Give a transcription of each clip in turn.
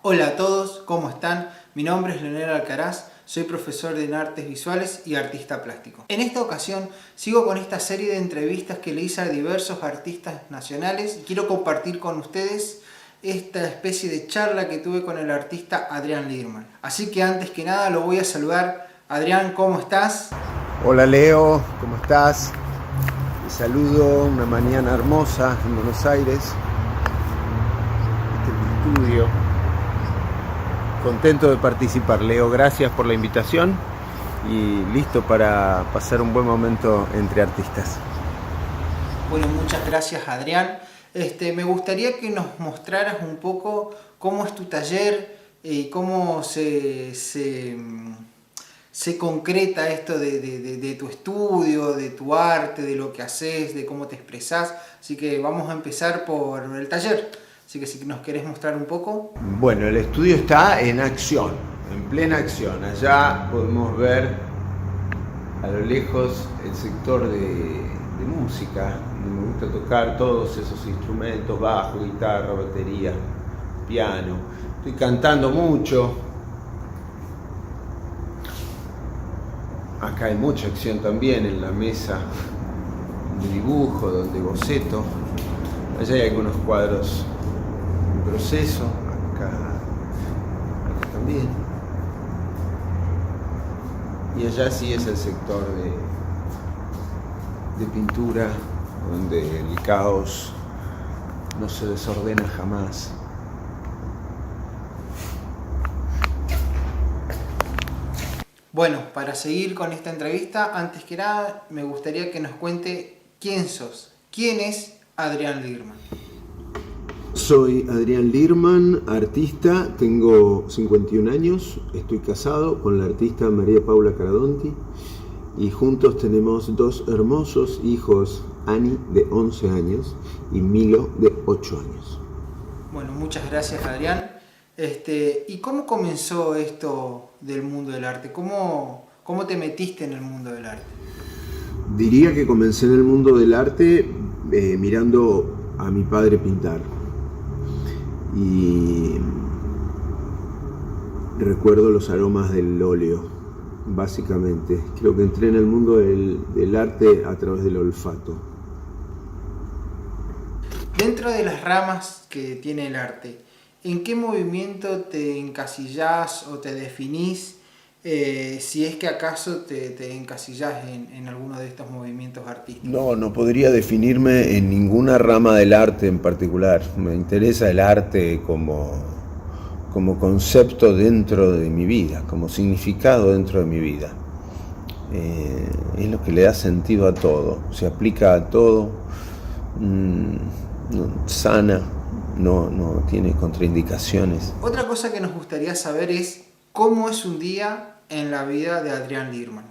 Hola a todos, ¿cómo están? Mi nombre es Leonel Alcaraz, soy profesor en artes visuales y artista plástico. En esta ocasión sigo con esta serie de entrevistas que le hice a diversos artistas nacionales y quiero compartir con ustedes esta especie de charla que tuve con el artista Adrián Lirman. Así que antes que nada lo voy a saludar. Adrián, ¿cómo estás? Hola Leo, ¿cómo estás? Te saludo una mañana hermosa en Buenos Aires. Este es mi estudio. Contento de participar, Leo, gracias por la invitación y listo para pasar un buen momento entre artistas. Bueno, muchas gracias Adrián. Me gustaría que nos mostraras un poco cómo es tu taller y cómo se concreta esto de tu estudio, de tu arte, de lo que haces, de cómo te expresás. Así que vamos a empezar por el taller. Así que si nos querés mostrar un poco. Bueno, el estudio está en acción, en plena acción. Allá podemos ver a lo lejos el sector de música. Me gusta tocar todos esos instrumentos, bajo, guitarra, batería, piano. Estoy cantando mucho. Acá hay mucha acción también en la mesa de dibujo, donde boceto. Allá hay algunos cuadros en proceso, acá también. Y allá sí es el sector de pintura, donde el caos no se desordena jamás. Bueno, para seguir con esta entrevista, antes que nada me gustaría que nos cuente quién sos. ¿Quién es Adrián Lirman? Soy Adrián Lirman, artista, tengo 51 años, estoy casado con la artista María Paula Caradonti y juntos tenemos dos hermosos hijos, Ani de 11 años y Milo de 8 años. Bueno, muchas gracias Adrián. ¿Y cómo comenzó esto del mundo del arte? ¿Cómo te metiste en el mundo del arte? Diría que comencé en el mundo del arte mirando a mi padre pintar. Y recuerdo los aromas del óleo, básicamente. Creo que entré en el mundo del arte a través del olfato. Dentro de las ramas que tiene el arte, ¿en qué movimiento te encasillás o te definís? Si es que acaso te encasillás en alguno de estos movimientos artísticos. No podría definirme en ninguna rama del arte en particular. Me interesa el arte como concepto dentro de mi vida, como significado dentro de mi vida. Es lo que le da sentido a todo, se aplica a todo, sana, no tiene contraindicaciones. Otra cosa que nos gustaría saber es cómo es un día en la vida de Adrián Lirman.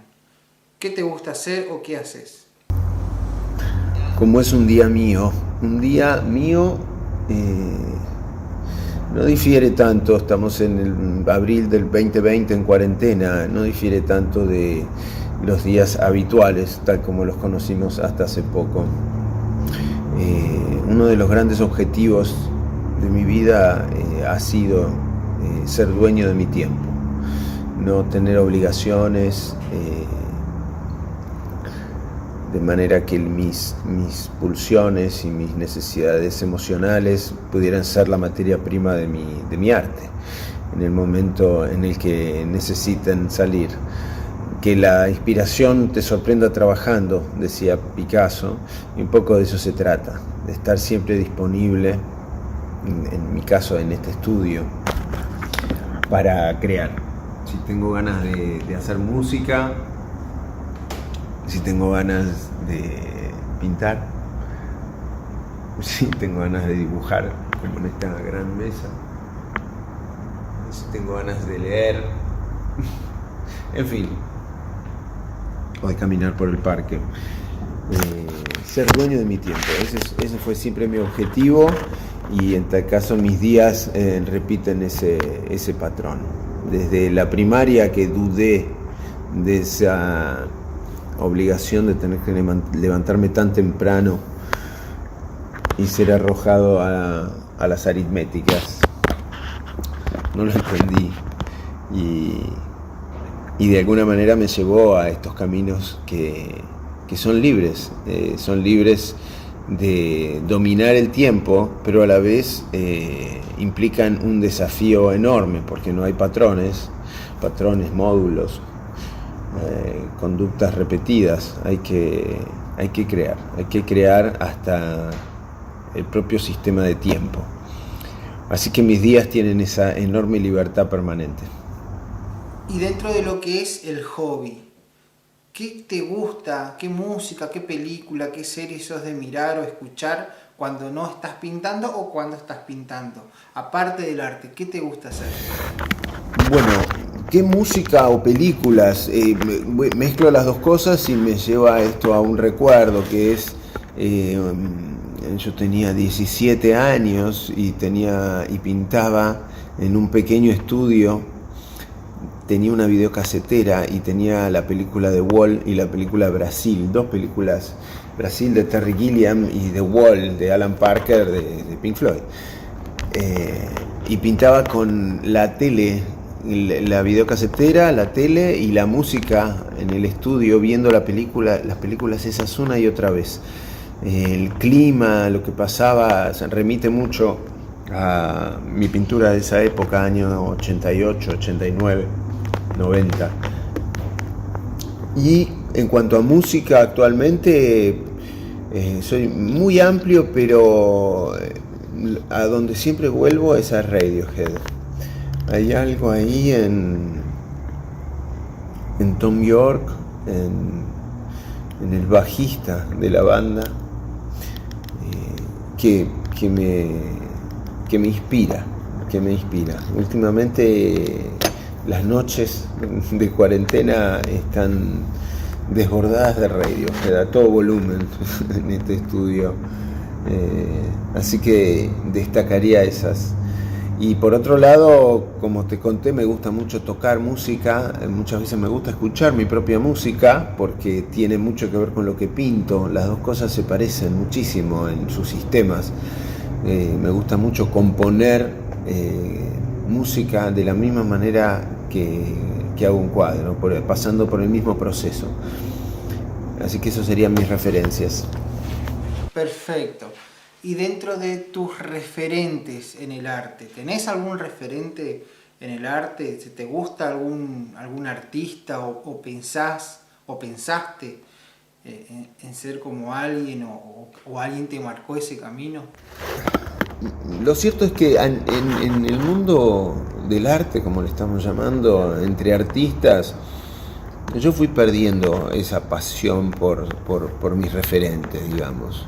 ¿Qué te gusta hacer o qué haces? ¿Cómo es un día mío? Un día mío no difiere tanto, estamos en el abril del 2020 en cuarentena, no difiere tanto de los días habituales, tal como los conocimos hasta hace poco. Uno de los grandes objetivos de mi vida ha sido ser dueño de mi tiempo, no tener obligaciones, de manera que mis pulsiones y mis necesidades emocionales pudieran ser la materia prima de mi arte, en el momento en el que necesiten salir. Que la inspiración te sorprenda trabajando, decía Picasso, y un poco de eso se trata, de estar siempre disponible, en mi caso en este estudio, para crear. Si tengo ganas de hacer música, si tengo ganas de pintar, si tengo ganas de dibujar, como en esta gran mesa, si tengo ganas de leer, en fin, o de caminar por el parque. Ser dueño de mi tiempo, ese fue siempre mi objetivo y en tal caso mis días repiten ese patrón. Desde la primaria que dudé de esa obligación de tener que levantarme tan temprano y ser arrojado a las aritméticas, no lo entendí. Y de alguna manera me llevó a estos caminos que son libres de dominar el tiempo, pero a la vez implican un desafío enorme, porque no hay patrones, módulos, conductas repetidas. Hay que crear hasta el propio sistema de tiempo. Así que mis días tienen esa enorme libertad permanente. Y dentro de lo que es el hobby, ¿qué te gusta? ¿Qué música, qué película, qué serie sos de mirar o escuchar cuando no estás pintando o cuando estás pintando? Aparte del arte, ¿qué te gusta hacer? Bueno, ¿qué música o películas? Mezclo las dos cosas y me lleva esto a un recuerdo que es... yo tenía 17 años y pintaba en un pequeño estudio. Tenía una videocasetera y tenía la película The Wall y la película Brasil, dos películas, Brasil de Terry Gilliam y The Wall de Alan Parker de Pink Floyd. Y pintaba con la tele, la videocasetera, la tele y la música en el estudio, viendo las películas esas una y otra vez. El clima, lo que pasaba, se remite mucho a mi pintura de esa época, año 88, 89, 90. Y en cuanto a música, actualmente soy muy amplio, pero a donde siempre vuelvo es a Radiohead. Hay algo ahí en Tom York, en el bajista de la banda, que me inspira. Últimamente las noches de cuarentena están desbordadas de Radiohead a todo volumen en este estudio, así que destacaría esas. Y por otro lado, como te conté, me gusta mucho tocar música. Muchas veces me gusta escuchar mi propia música porque tiene mucho que ver con lo que pinto. Las dos cosas se parecen muchísimo en sus sistemas. Me gusta mucho componer música de la misma manera que hago un cuadro, pasando por el mismo proceso. Así que eso serían mis referencias. Perfecto. Y dentro de tus referentes en el arte, ¿tenés algún referente en el arte? ¿Te gusta algún artista o pensaste en ser como alguien o alguien te marcó ese camino? Lo cierto es que en el mundo del arte, como le estamos llamando, entre artistas, yo fui perdiendo esa pasión por mis referentes, digamos.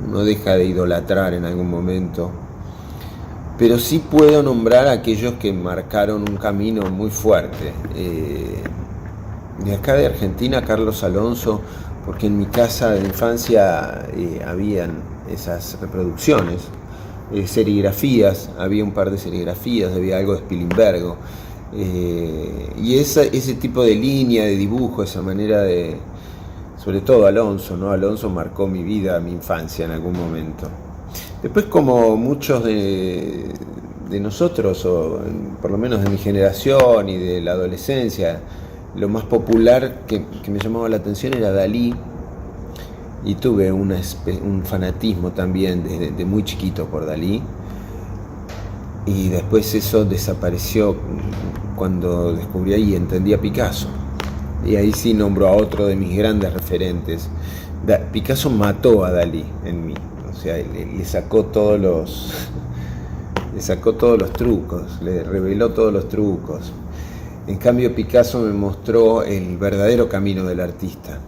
Uno deja de idolatrar en algún momento, pero sí puedo nombrar a aquellos que marcaron un camino muy fuerte. De acá de Argentina, Carlos Alonso, porque en mi casa de infancia habían esas reproducciones, serigrafías, había un par de serigrafías, había algo de Spilimbergo, y ese tipo de línea, de dibujo, esa manera de... Sobre todo Alonso, ¿no? Alonso marcó mi vida, mi infancia en algún momento. Después, como muchos de nosotros, o por lo menos de mi generación y de la adolescencia, lo más popular que me llamaba la atención era Dalí, y tuve un fanatismo también desde muy chiquito por Dalí, y después eso desapareció cuando descubrí y entendí a Picasso. Y ahí sí nombro a otro de mis grandes referentes. Picasso mató a Dalí en mí, o sea, le sacó todos los trucos, le reveló todos los trucos. En cambio, Picasso me mostró el verdadero camino del artista,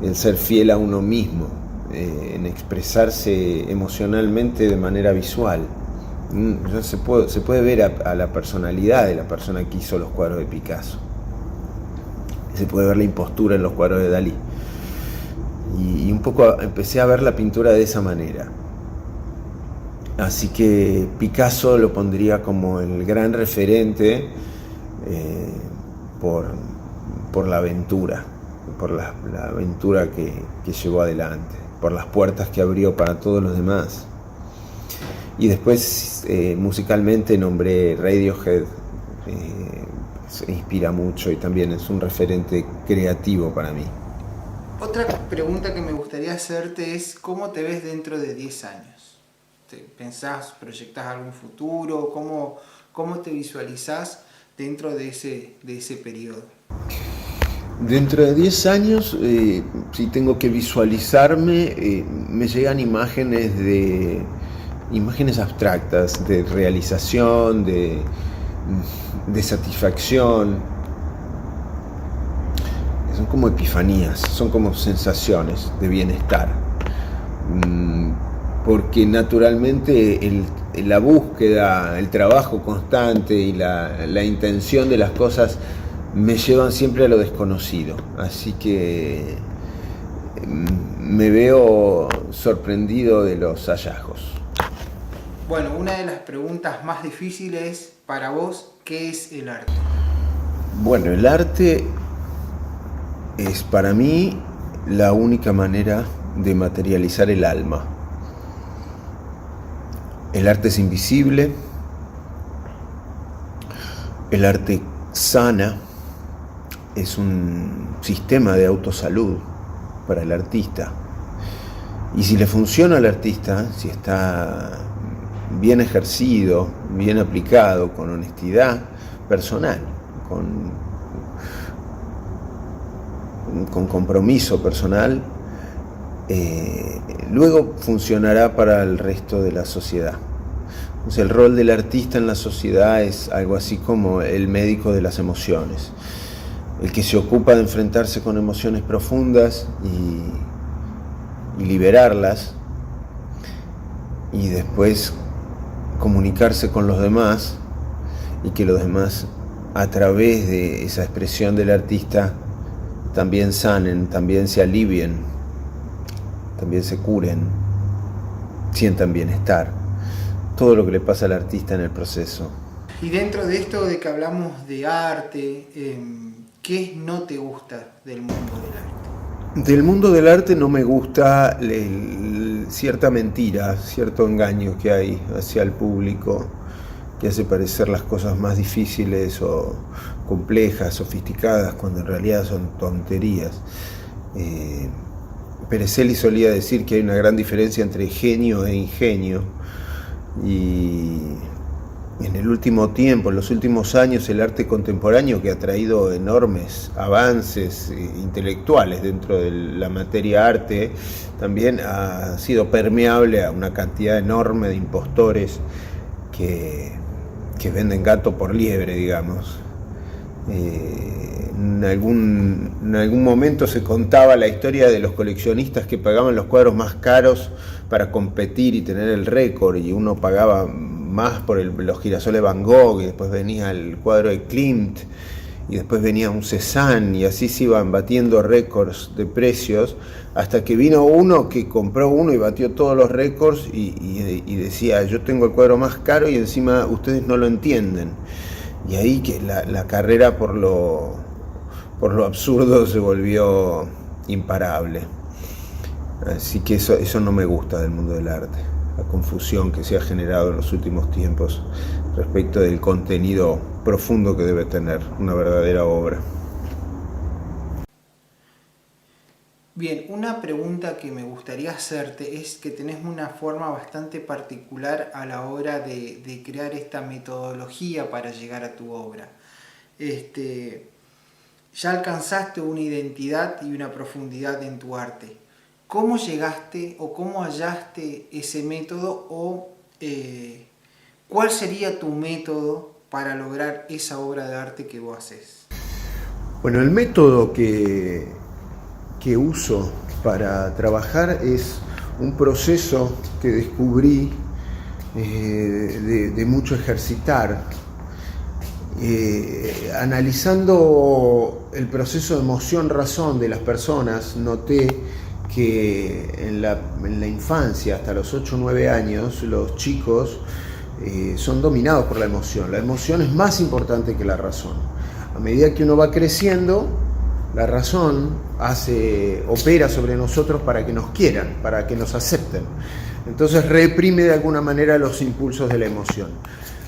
el ser fiel a uno mismo, en expresarse emocionalmente de manera visual. Se puede ver a la personalidad de la persona que hizo los cuadros de Picasso. Se puede ver la impostura en los cuadros de Dalí. Y un poco empecé a ver la pintura de esa manera. Así que Picasso lo pondría como el gran referente por la aventura, por la aventura que llevó adelante, por las puertas que abrió para todos los demás. Y después musicalmente nombré Radiohead, se inspira mucho y también es un referente creativo para mí. Otra pregunta que me gustaría hacerte es ¿cómo te ves dentro de 10 años? ¿Pensás, proyectás algún futuro? ¿Cómo te visualizás dentro de ese periodo? Dentro de 10 años, si tengo que visualizarme, me llegan imágenes abstractas de realización, de satisfacción. Son como epifanías, son como sensaciones de bienestar. Porque naturalmente la búsqueda, el trabajo constante y la intención de las cosas me llevan siempre a lo desconocido. Así que me veo sorprendido de los hallazgos. Bueno, una de las preguntas más difíciles para vos, ¿qué es el arte? Bueno, el arte es para mí la única manera de materializar el alma. El arte es invisible, el arte sana, es un sistema de autosalud para el artista. Y si le funciona al artista, si está bien ejercido, bien aplicado, con honestidad personal, con compromiso personal, luego funcionará para el resto de la sociedad. Entonces, el rol del artista en la sociedad es algo así como el médico de las emociones, el que se ocupa de enfrentarse con emociones profundas y liberarlas, y después comunicarse con los demás, y que los demás, a través de esa expresión del artista, también sanen, también se alivien, también se curen, sientan bienestar. Todo lo que le pasa al artista en el proceso. Y dentro de esto de que hablamos de arte, ¿qué no te gusta del mundo del arte? Del mundo del arte no me gusta cierta mentira, cierto engaño que hay hacia el público, que hace parecer las cosas más difíciles o complejas, sofisticadas, cuando en realidad son tonterías. Perezelli solía decir que hay una gran diferencia entre genio e ingenio, y en el último tiempo, en los últimos años, el arte contemporáneo, que ha traído enormes avances intelectuales dentro de la materia arte, también ha sido permeable a una cantidad enorme de impostores que venden gato por liebre, digamos. En algún momento se contaba la historia de los coleccionistas que pagaban los cuadros más caros para competir y tener el récord, y uno pagaba más por los girasoles Van Gogh, y después venía el cuadro de Klimt, y después venía un Cézanne, y así se iban batiendo récords de precios, hasta que vino uno que compró uno y batió todos los récords y decía: yo tengo el cuadro más caro y encima ustedes no lo entienden. Y ahí que la carrera por lo absurdo se volvió imparable. Así que eso no me gusta del mundo del arte, la confusión que se ha generado en los últimos tiempos respecto del contenido profundo que debe tener una verdadera obra. Bien, una pregunta que me gustaría hacerte es que tenés una forma bastante particular a la hora de crear esta metodología para llegar a tu obra. Ya alcanzaste una identidad y una profundidad en tu arte. ¿Cómo llegaste o cómo hallaste ese método, o cuál sería tu método para lograr esa obra de arte que vos haces? Bueno, el método que uso para trabajar es un proceso que descubrí de mucho ejercitar. Analizando el proceso de emoción-razón de las personas, noté que en la infancia, hasta los 8 o 9 años, los chicos son dominados por la emoción. La emoción es más importante que la razón. A medida que uno va creciendo, la razón opera sobre nosotros para que nos quieran, para que nos acepten. Entonces reprime de alguna manera los impulsos de la emoción.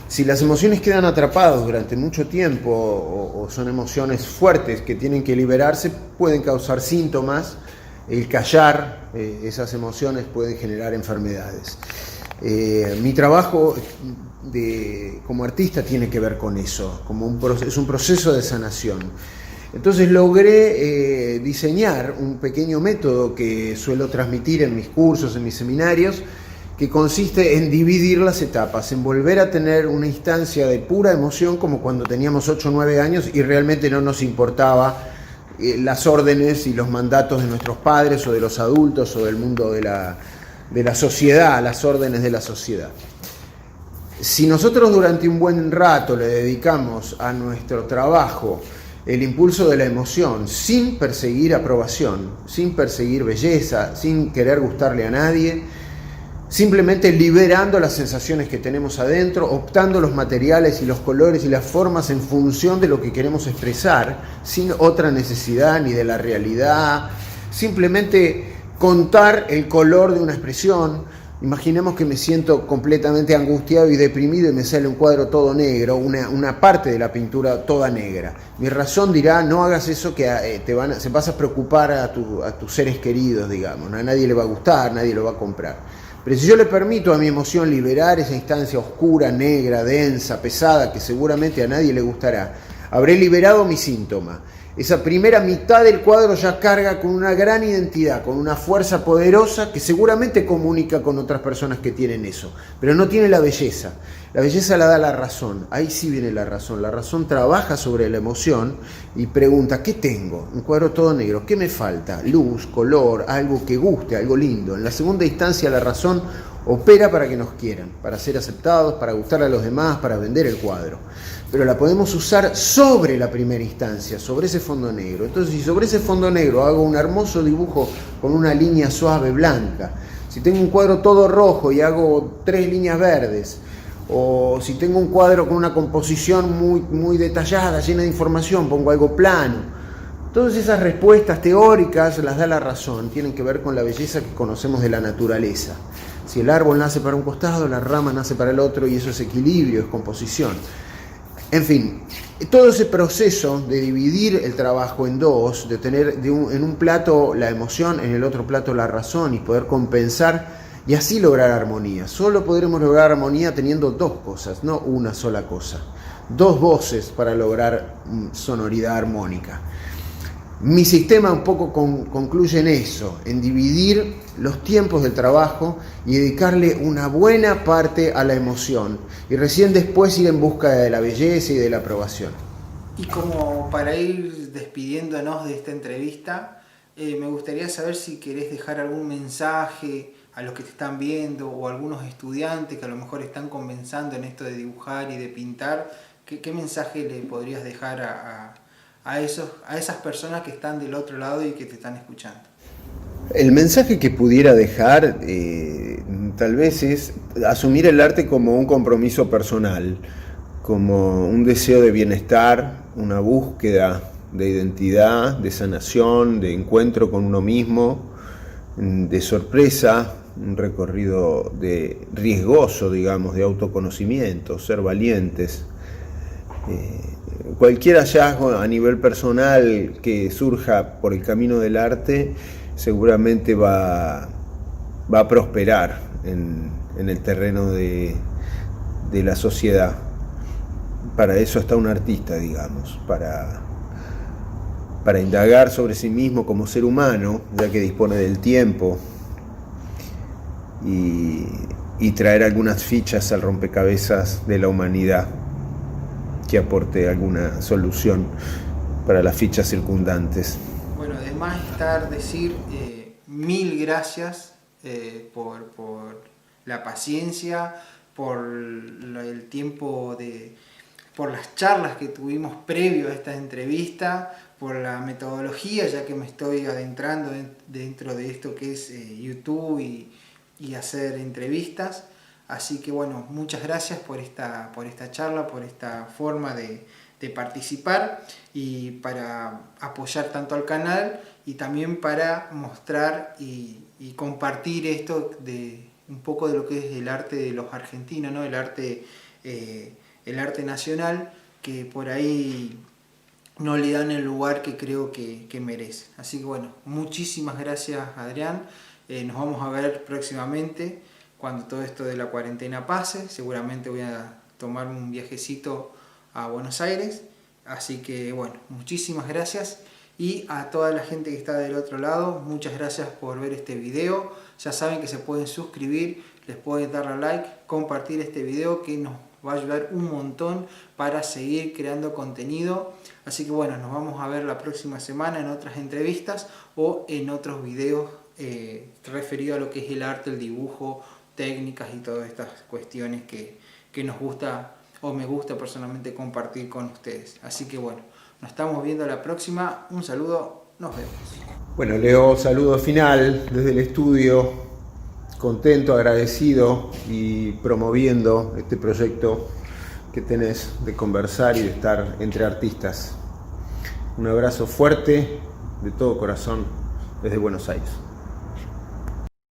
Si las emociones quedan atrapadas durante mucho tiempo o son emociones fuertes que tienen que liberarse, pueden causar síntomas. El callar esas emociones puede generar enfermedades. Mi trabajo como artista tiene que ver con eso, es un proceso de sanación. Entonces logré diseñar un pequeño método que suelo transmitir en mis cursos, en mis seminarios, que consiste en dividir las etapas, en volver a tener una instancia de pura emoción como cuando teníamos 8 o 9 años y realmente no nos importaba las órdenes y los mandatos de nuestros padres o de los adultos o del mundo de la sociedad, las órdenes de la sociedad. Si nosotros durante un buen rato le dedicamos a nuestro trabajo el impulso de la emoción, sin perseguir aprobación, sin perseguir belleza, sin querer gustarle a nadie, simplemente liberando las sensaciones que tenemos adentro, optando los materiales y los colores y las formas en función de lo que queremos expresar, sin otra necesidad ni de la realidad, simplemente contar el color de una expresión. Imaginemos que me siento completamente angustiado y deprimido y me sale un cuadro todo negro, una parte de la pintura toda negra. Mi razón dirá, no hagas eso que se vas a preocupar a tus seres queridos, digamos, a nadie le va a gustar, nadie lo va a comprar. Pero si yo le permito a mi emoción liberar esa instancia oscura, negra, densa, pesada, que seguramente a nadie le gustará, habré liberado mi síntoma. Esa primera mitad del cuadro ya carga con una gran identidad, con una fuerza poderosa que seguramente comunica con otras personas que tienen eso, pero no tiene la belleza. La belleza la da la razón, ahí sí viene la razón. La razón trabaja sobre la emoción y pregunta, ¿qué tengo? Un cuadro todo negro, ¿qué me falta? Luz, color, algo que guste, algo lindo. En la segunda instancia la razón opera para que nos quieran, para ser aceptados, para gustar a los demás, para vender el cuadro. Pero la podemos usar sobre la primera instancia, sobre ese fondo negro. Entonces, si sobre ese fondo negro hago un hermoso dibujo con una línea suave blanca, si tengo un cuadro todo rojo y hago 3 líneas verdes, o si tengo un cuadro con una composición muy, muy detallada, llena de información, pongo algo plano. Todas esas respuestas teóricas las da la razón, tienen que ver con la belleza que conocemos de la naturaleza. Si el árbol nace para un costado, la rama nace para el otro, y eso es equilibrio, es composición. En fin, todo ese proceso de dividir el trabajo en dos, de tener en un plato la emoción, en el otro plato la razón, y poder compensar y así lograr armonía. Solo podremos lograr armonía teniendo 2 cosas, no una sola cosa. 2 voces para lograr sonoridad armónica. Mi sistema un poco concluye en eso, en dividir los tiempos del trabajo y dedicarle una buena parte a la emoción y recién después ir en busca de la belleza y de la aprobación. Y como para ir despidiéndonos de esta entrevista, me gustaría saber si querés dejar algún mensaje a los que te están viendo o a algunos estudiantes que a lo mejor están comenzando en esto de dibujar y de pintar. ¿Qué mensaje le podrías dejar a esas personas que están del otro lado y que te están escuchando? El mensaje que pudiera dejar tal vez es asumir el arte como un compromiso personal, como un deseo de bienestar, una búsqueda de identidad, de sanación, de encuentro con uno mismo, de sorpresa, un recorrido riesgoso, digamos, de autoconocimiento, ser valientes. Cualquier hallazgo a nivel personal que surja por el camino del arte seguramente va a prosperar en el terreno de la sociedad. Para eso está un artista, digamos, para indagar sobre sí mismo como ser humano, ya que dispone del tiempo, y traer algunas fichas al rompecabezas de la humanidad que aporte alguna solución para las fichas circundantes. Bueno, además decir 1000 gracias por la paciencia, por el tiempo por las charlas que tuvimos previo a esta entrevista, por la metodología, ya que me estoy adentrando dentro de esto que es YouTube y hacer entrevistas. Así que bueno, muchas gracias por esta charla, por esta forma de participar y para apoyar tanto al canal y también para mostrar y compartir esto un poco de lo que es el arte de los argentinos, ¿no? El arte nacional, que por ahí no le dan el lugar que creo que merece. Así que bueno, muchísimas gracias, Adrián. Nos vamos a ver próximamente cuando todo esto de la cuarentena pase. Seguramente voy a tomar un viajecito a Buenos Aires. Así que bueno, muchísimas gracias. Y a toda la gente que está del otro lado, muchas gracias por ver este video. Ya saben que se pueden suscribir, les pueden dar a like, compartir este video, que nos va a ayudar un montón para seguir creando contenido. Así que bueno, nos vamos a ver la próxima semana en otras entrevistas o en otros videos referidos a lo que es el arte, el dibujo, técnicas y todas estas cuestiones que nos gusta o me gusta personalmente compartir con ustedes. Así que bueno, nos estamos viendo la próxima. Un saludo, nos vemos. Bueno, Leo, saludo final desde el estudio, contento, agradecido y promoviendo este proyecto que tenés de conversar y de estar entre artistas. Un abrazo fuerte de todo corazón desde Buenos Aires.